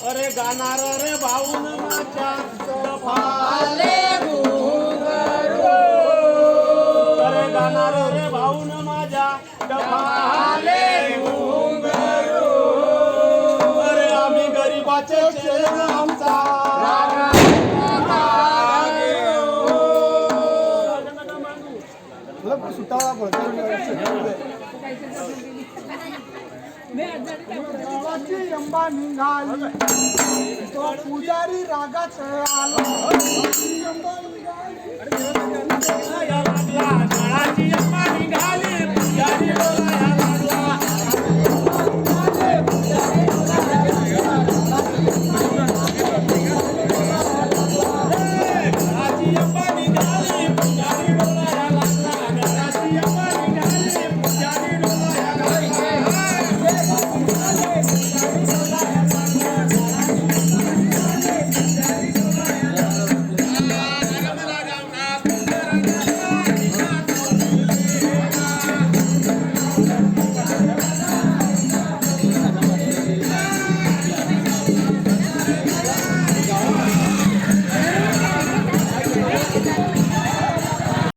अरे गाणार रे भाऊन माझ्या पाले घुंगरू अरे गाणार रे भाऊन माझ्या पाले घुंगरू अरे आम्ही गरीबाचे चेहरा आमचा गावाची अंबा निघाली तो पुजारी रागाच आला नळाची